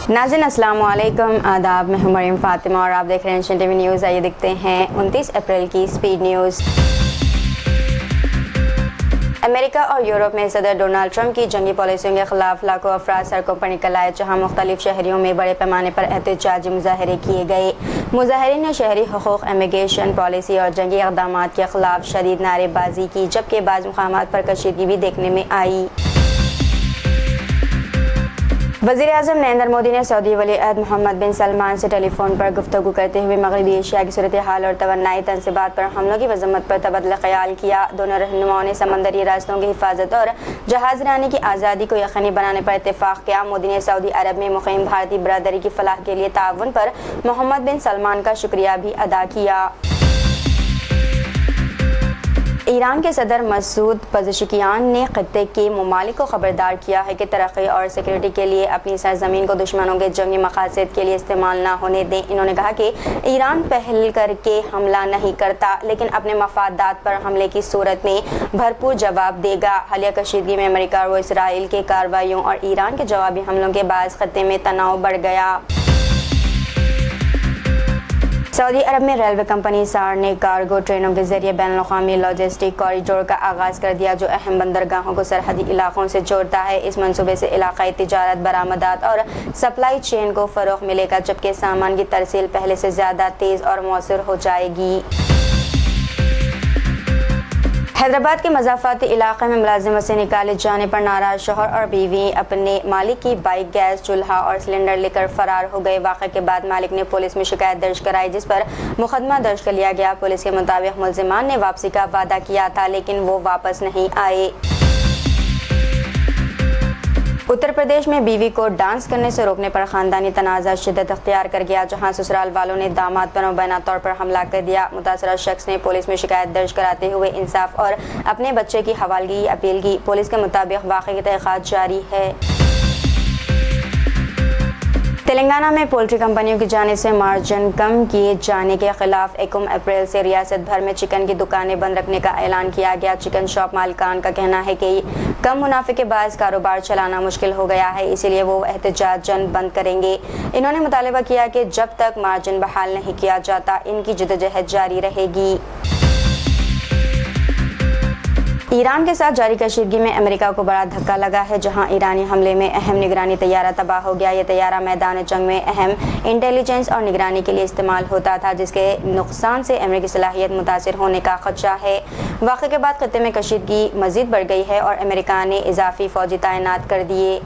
नाज़रीन अस्सलाम वालेकुम, आदाब। मैं हूं मरियम फातिमा और आप देख रहे हैं एनएशन टीवी न्यूज़। आइए देखते हैं 29 अप्रैल की स्पीड न्यूज़। अमेरिका और यूरोप में सदर डोनाल्ड ट्रंप की जंगी पॉलिसियों के खिलाफ लाखों अफराद सड़कों पर निकल आए, जहां मुख्तलिफ शहरों में बड़े पैमाने पर एहतजाजी मुजाहरे किए गए। मुजाहरीन ने शहरी हुकूक, इमिग्रेशन पॉलिसी और जंगी इक़दाम के खिलाफ शदीद नारेबाजी की, जबकि बाज़ मुकामात पर कशीदगी भी देखने में आई। वज़ीर-ए-आज़म नरेंद्र मोदी ने सऊदी वली-अहद मोहम्मद बिन सलमान से टेलीफोन पर गुफ्तगू करते हुए मगरबी एशिया की सूरत हाल और तवन्नाई तनसीबात पर हमलों की मज़म्मत पर तबदला ख्याल किया। दोनों रहनुमाओं ने समंदरी रास्तों की हिफाजत और जहाज़ रानी की आज़ादी को यकीनी बनाने पर इत्तेफाक किया। मोदी ने सऊदी अरब में मुक़ीम भारतीय बरादरी की फलाह के लिए ताउन पर मोहम्मद बिन सलमान का शुक्रिया भी अदा किया। ईरान के सदर मसूद पज़ेश्कियान ने खित्ते के ममालिक को खबरदार किया है कि तरक्की और सिक्योरिटी के लिए अपनी सरजमीन को दुश्मनों के जंगी मकासद के लिए इस्तेमाल ना होने दें। इन्होंने कहा कि ईरान पहल करके हमला नहीं करता, लेकिन अपने मफादात पर हमले की सूरत में भरपूर जवाब देगा। हालिया कशीदगी में अमेरिका और इसराइल के कार्रवाइयों और ईरान के जवाबी हमलों के बायस खित्ते में तनाव बढ़ गया। सऊदी अरब में रेलवे कंपनी सार ने कार्गो ट्रेनों के जरिए बैनुल-अक़वामी लॉजिस्टिक कॉरिडोर का आगाज़ कर दिया, जो अहम बंदरगाहों को सरहदी इलाकों से जोड़ता है। इस मंसूबे से इलाकाई तिजारत, बरामदात और सप्लाई चेन को फ़रोग़ मिलेगा, जबकि सामान की तरसील पहले से ज़्यादा तेज़ और मौसर हो जाएगी। हैदराबाद के मज़ाफ़ाती इलाक़े में मुलाजिमत से निकाले जाने पर नाराज़ शौहर और बीवी अपने मालिक की बाइक, गैस चूल्हा और सिलेंडर लेकर फ़रार हो गए। वाक़े के बाद मालिक ने पुलिस में शिकायत दर्ज कराई, जिस पर मुकदमा दर्ज कर लिया गया। पुलिस के मुताबिक मुल्ज़िमान ने वापसी का वादा किया था, लेकिन वो वापस नहीं आए। उत्तर प्रदेश में बीवी को डांस करने से रोकने पर खानदानी तनाज़ा शिद्दत अख्तियार कर गया, जहां ससुराल वालों ने दामाद पर मुबैना तौर पर हमला कर दिया। मुतासरा शख्स ने पुलिस में शिकायत दर्ज कराते हुए इंसाफ और अपने बच्चे की हवालगी की अपील की। पुलिस के मुताबिक वाक़े की तहक़ीक़ात जारी है। तेलंगाना में पोल्ट्री कंपनियों की जानिब से मार्जिन कम किए जाने के खिलाफ 1 अप्रैल से रियासत भर में चिकन की दुकानें बंद रखने का ऐलान किया गया। चिकन शॉप मालिकान का कहना है कि कम मुनाफे के बायस कारोबार चलाना मुश्किल हो गया है, इसीलिए वो एहतजाजन बंद करेंगे। इन्होंने मुतालबा किया कि जब तक मार्जिन बहाल नहीं किया जाता, इनकी जद्दोजहद जारी रहेगी। ईरान के साथ जारी कशीदगी में अमेरिका को बड़ा धक्का लगा है, जहां ईरानी हमले में अहम निगरानी तैयारा तबाह हो गया। यह तैयारा मैदान जंग में अहम इंटेलिजेंस और निगरानी के लिए इस्तेमाल होता था, जिसके नुकसान से अमेरिकी सलाहियत मुतासिर होने का खदशा है। वाक़े के बाद खत्ते में कशीदगी मज़ीद बढ़ गई है और अमेरिका ने इजाफी फौजी तैनात कर दिए।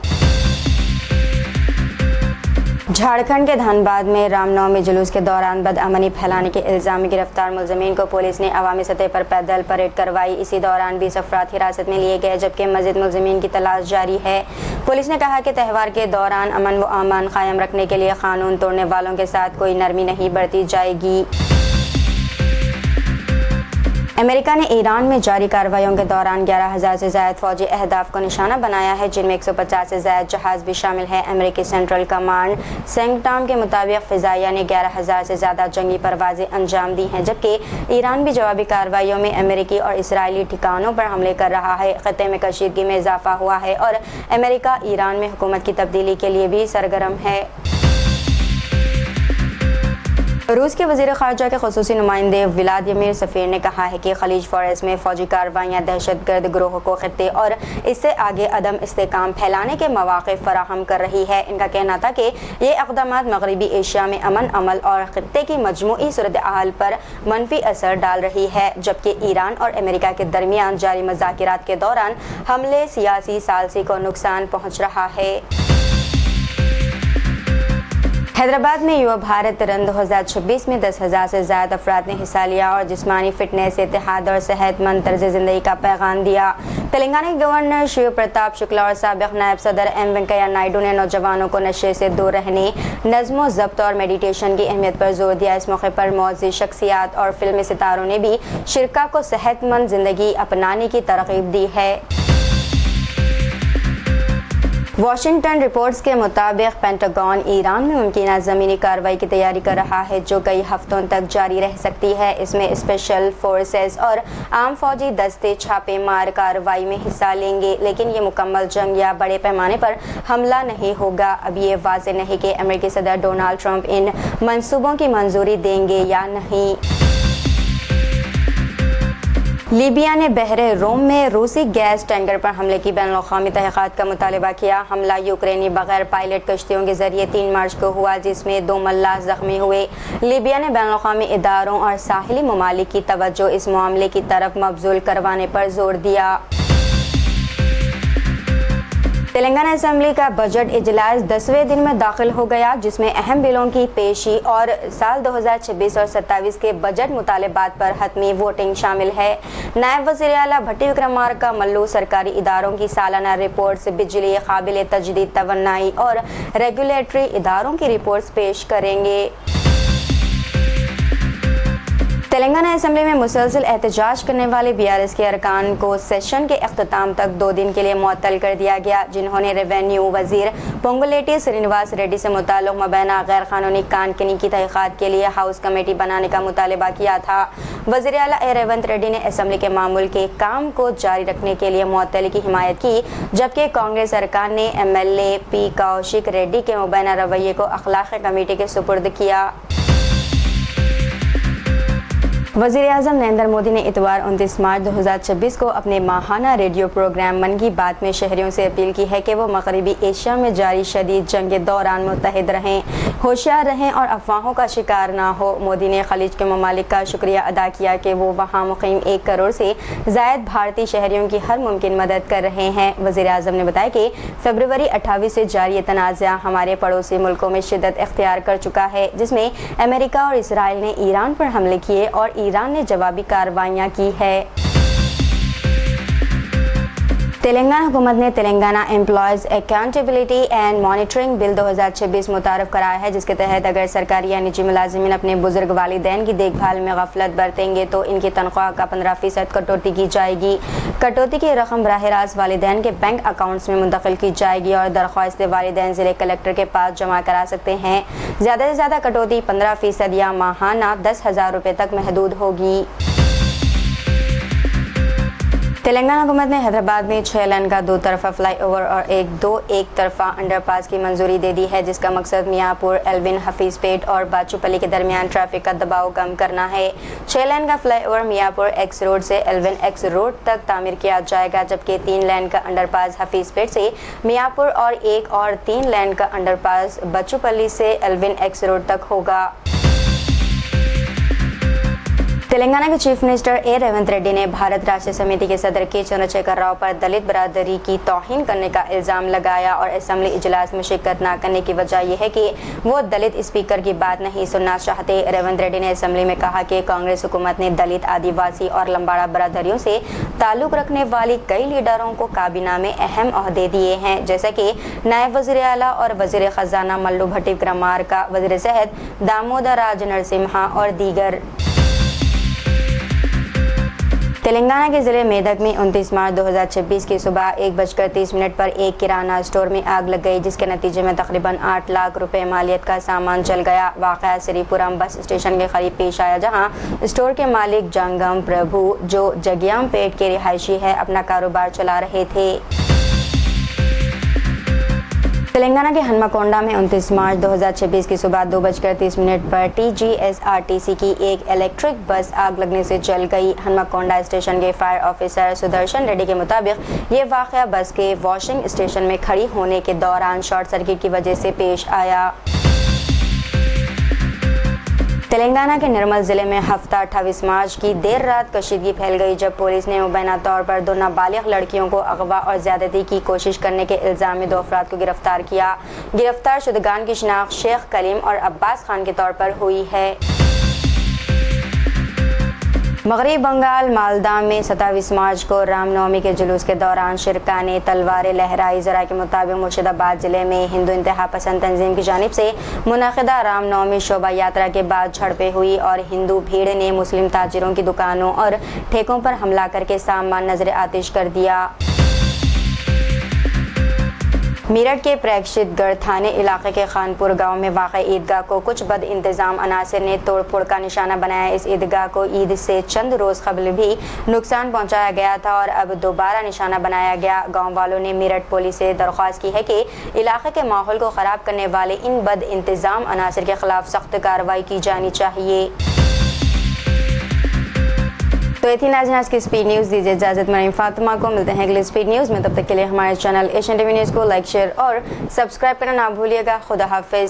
झारखंड के धनबाद में रामनवमी जुलूस के दौरान बदअमनी फैलाने के इल्ज़ाम में गिरफ्तार मुलज़मीन को पुलिस ने अवामी सतह पर पैदल परेड करवाई। इसी दौरान 20 अफराद हिरासत में लिए गए, जबकि मज़ीद मुलज़मीन की तलाश जारी है। पुलिस ने कहा कि त्यौहार के दौरान अमन व अमान कायम रखने के लिए कानून तोड़ने वालों के साथ कोई नरमी नहीं बरती जाएगी। अमेरिका ने ईरान में जारी कार्रवाइयों के दौरान 11,000 से ज़ायद फौजी अहदाफ को निशाना बनाया है, जिनमें 150 से ज़ायद जहाज़ भी शामिल है। अमेरिकी सेंट्रल कमांड सेंगटाम के मुताबिक फ़िज़ाइया ने 11,000 से ज़्यादा जंगी परवाज़ें अंजाम दी हैं, जबकि ईरान भी जवाबी कार्रवाइयों में अमेरिकी और इसराइली ठिकानों पर हमले कर रहा है। खत्ते में कशीदगी में इजाफा हुआ है और अमेरिका ईरान में हुकूमत की तब्दीली के लिए भी सरगर्म है। रूस के वज़ीर ख़ारजा के ख़ुसूसी नुमाइंदे व्लादिमीर सफ़ीर ने कहा है कि खलीज फ़ॉरेस्ट में फ़ौजी कार्रवाइयाँ दहशतगर्द ग्रोह को खित्ते और इससे आगे अदम इस्तेहकाम फैलाने के मौक़े फ़राहम कर रही है। इनका कहना था कि ये इक़दामात मग़रिबी एशिया में अमन अमल और खित्ते की मजमूई सूरत हाल पर मनफी असर डाल रही है, जबकि ईरान और अमेरिका के दरमियान जारी मुज़ाकिरात के दौरान हमले सियासी सालसी को नुकसान पहुँच रहा है। हैदराबाद में युवा भारत रन 2026 में 10,000 से ज़्यादा अफराद ने हिस्सा लिया और जिस्मानी फिटनेस, इत्तेहाद और सेहतमंद तर्ज ज़िंदगी का पैगाम दिया। तेलंगाना के गवर्नर शिव प्रताप शुक्ला और साबिक़ नायब सदर एम वेंकैया नायडू ने नौजवानों को नशे से दूर रहने, नज़्म व ज़ब्त और मेडिटेशन की अहमियत पर जोर दिया। इस मौके पर मौज़ी शख्सियात और फिल्मी सितारों ने भी शिरका को सेहतमंद ज़िंदगी अपनाने की तरग़ीब दी है। वाशिंगटन रिपोर्ट्स के मुताबिक पेंटागन ईरान में मुमकिन ज़मीनी कार्रवाई की तैयारी कर रहा है जो कई हफ्तों तक जारी रह सकती है। इसमें स्पेशल फोर्सेस और आम फौजी दस्ते छापेमार कार्रवाई में हिस्सा लेंगे, लेकिन ये मुकम्मल जंग या बड़े पैमाने पर हमला नहीं होगा। अब ये वाज़ेह नहीं कि अमेरिकी सदर डोनाल्ड ट्रंप इन मंसूबों की मंजूरी देंगे या नहीं। लीबिया ने बहरे रोम में रूसी गैस टैंकर पर हमले की बैनुल-अक़वामी तहक़ीक़ात का मुतालबा किया। हमला यूक्रेनी बगैर पायलट कश्तियों के जरिए 3 मार्च को हुआ, जिसमें 2 मल्लाह जख्मी हुए। लीबिया ने बैनुल-अक़वामी इदारों और साहिली ममालिक की तवज्जो इस मामले की तरफ मबज़ूल करवाने पर जोर दिया। तेलंगाना असेंबली का बजट इजलास 10वें दिन में दाखिल हो गया, जिसमें अहम बिलों की पेशी और साल 2026 और 27 के बजट मुतालबात पर हतमी वोटिंग शामिल है। नायब वज़ीर आला भट्टी विक्रमार्का मल्लू सरकारी इदारों की सालाना रिपोर्ट्स, बिजली, काबिल तजदीद तवन्नाई और रेगुलेटरी इदारों की रिपोर्ट्स पेश करेंगे। तेलंगाना असेंबली में मुसलसल एहतजाज करने वाले BRS के अरकान को सेशन के अख्ताम तक 2 दिन के लिए मुअत्तल कर दिया गया, जिन्होंने रेवेन्यू वजीर पोंगुलेटी श्रीनिवास रेड्डी से मुताल्लिक़ मबैना गैर कानूनी कानूनी की तहक़ीक़ात के लिए हाउस कमेटी बनाने का मुतालबा किया था। वज़ीर आला रेवंत रेड्डी ने असेंबली के मामूल के काम को जारी रखने के लिए मुअत्तली की हिमायत की, जबकि कांग्रेस अरकान ने MLA P कौशिक रेड्डी के मुबैना रवैये को अखलाक़ कमेटी के सुपुर्द किया। वज़ीर आज़म नरेंद्र मोदी ने इतवार 29 मार्च 2026 को अपने माहाना रेडियो प्रोग्राम मन की बात में शहरियों से अपील की है कि वो मगरबी एशिया में जारी शदीद जंग के दौरान मुत्तहिद रहें, होशियार रहें और अफवाहों का शिकार ना हो। मोदी ने खलीज के ममालिक का शुक्रिया अदा किया कि वो वहाँ मुक़ीम 1 करोड़ से ज़ायद भारतीय शहरियों की हर मुमकिन मदद कर रहे हैं। वज़ीर आज़म ने बताया कि फरवरी 28 से जारी ये तनाज़ा हमारे पड़ोसी मुल्कों में शिद्दत इख्तियार कर चुका है, जिसमें अमेरिका और इसराइल ने ईरान पर हमले किए और ईरान ने जवाबी कार्रवाइयाँ की है। तेलंगाना हुकूमत ने Telangana employees accountability and monitoring bill 2026 मुतारफ़ कराया है, जिसके तहत अगर सरकारी या निजी मुलाजिमीन अपने बुजुर्ग वालिदैन की देखभाल में गफलत बरतेंगे तो इनकी तनख्वाह का 15% कटौती की जाएगी। कटौती की रकम बराह रास्त वालिदैन के बैंक अकाउंट्स में मुंतकिल की जाएगी और दरख्वास्त वालिदैन ज़िले कलेक्टर के पास जमा करा सकते हैं। ज़्यादा से ज़्यादा कटौती 15% या माहाना 10,000 रुपये तक महदूद होगी। तेलंगाना हुकूमत ने हैदराबाद में 6 लेन का 2 तरफा फ्लाईओवर और एक तरफा अंडरपास की मंजूरी दे दी है, जिसका मकसद मियाँपुर, एल्विन, हफीजपेट और बाचूपल्ली के दरमियान ट्रैफिक का दबाव कम करना है। 6 लेन का फ्लाईओवर मियाँपुर X रोड से एल्विन X रोड तक तामीर किया जाएगा, जबकि 3 लेन का अंडरपास हफीजपेट से मियाँपुर और 1 और 3 लेन का अंडरपास बाचूपल्ली से एल्विन X रोड तक होगा। तेलंगाना के चीफ मिनिस्टर रेवंत रेड्डी ने भारत राष्ट्रीय समिति के सदर के चंद्रशेखर राव पर दलित बरादरी की तौहीन करने का इल्ज़ाम लगाया और असेंबली इजलास में शिरकत न करने की वजह यह है कि वो दलित स्पीकर की बात नहीं सुनना चाहते। रेवंत रेड्डी ने असेंबली में कहा कि कांग्रेस हुकूमत ने दलित, आदिवासी और लंबाड़ा बरादरियों से ताल्लुक़ रखने वाली कई लीडरों को काबीना में अहम ओहदे दिए हैं, जैसे कि नायब वज़ीर आला और वज़ीर ख़जाना मल्लू भट्टी विक्रमार्का, वज़ीर सेहत दामोदर राज नरसिम्हा और दीगर। तेलंगाना के ज़िले मेदक में 29 मार्च 2026 की सुबह 1:30 पर एक किराना स्टोर में आग लग गई, जिसके नतीजे में तकरीबन 8 लाख रुपए मालियत का सामान जल गया। वाक़या श्रीपुरम बस स्टेशन के करीब पेश आया, जहां स्टोर के मालिक जंगम प्रभु, जो जगियाम पेट के रिहायशी है, अपना कारोबार चला रहे थे। तेलंगाना के हनमकोंडा में 29 मार्च 2026 की सुबह 2:30 पर TGSRTC की एक इलेक्ट्रिक बस आग लगने से जल गई। हनमकोंडा स्टेशन के फायर ऑफिसर सुदर्शन रेड्डी के मुताबिक ये वाक़या बस के वॉशिंग स्टेशन में खड़ी होने के दौरान शॉर्ट सर्किट की वजह से पेश आया। तेलंगाना के निर्मल ज़िले में हफ्ता 28 मार्च की देर रात कशीदगी फैल गई, जब पुलिस ने मुबैना तौर पर 2 नाबालिग लड़कियों को अगवा और ज़्यादती की कोशिश करने के इल्ज़ाम में 2 अफराद को गिरफ्तार किया। गिरफ्तार शुदगान की शिनाख्त शेख कलीम और अब्बास खान के तौर पर हुई है। मगरबी बंगाल मालदा में 27 मार्च को रामनवमी के जुलूस के दौरान शिरकाने तलवारें लहराई। ज़रा के मुताबिक मुर्शिदाबाद ज़िले में हिंदू इंतहा पसंद तंजीम की जानिब से मुनक़िदा रामनवमी शोभा यात्रा के बाद झड़पें हुई और हिंदू भीड़ ने मुस्लिम ताजिरों की दुकानों और ठेकों पर हमला करके सामान नजर आतिश कर दिया। मेरठ के प्रेक्षितगढ़ थाने इलाके के खानपुर गांव में वाक़ ईदगाह को कुछ बद इंतज़ाम अनासिर ने तोड़ फोड़ का निशाना बनाया। इस ईदगाह को ईद से चंद रोज़ कबल भी नुकसान पहुंचाया गया था और अब दोबारा निशाना बनाया गया। गांव वालों ने मेरठ पुलिस से दरख्वास्त की है कि इलाके के माहौल को ख़राब करने वाले इन बद इंतज़ाम अनासिर के ख़िलाफ़ सख्त कार्रवाई की जानी चाहिए। तो ये थी नाज़रीन आज की स्पीड न्यूज़। दीजिए इजाज़त, मरीम फातिमा को। मिलते हैं अगली स्पीड न्यूज़ में, तब तक के लिए हमारे चैनल एशियन टीवी न्यूज़ को लाइक शेयर और सब्सक्राइब करना ना भूलिएगा। खुदा हाफिज़।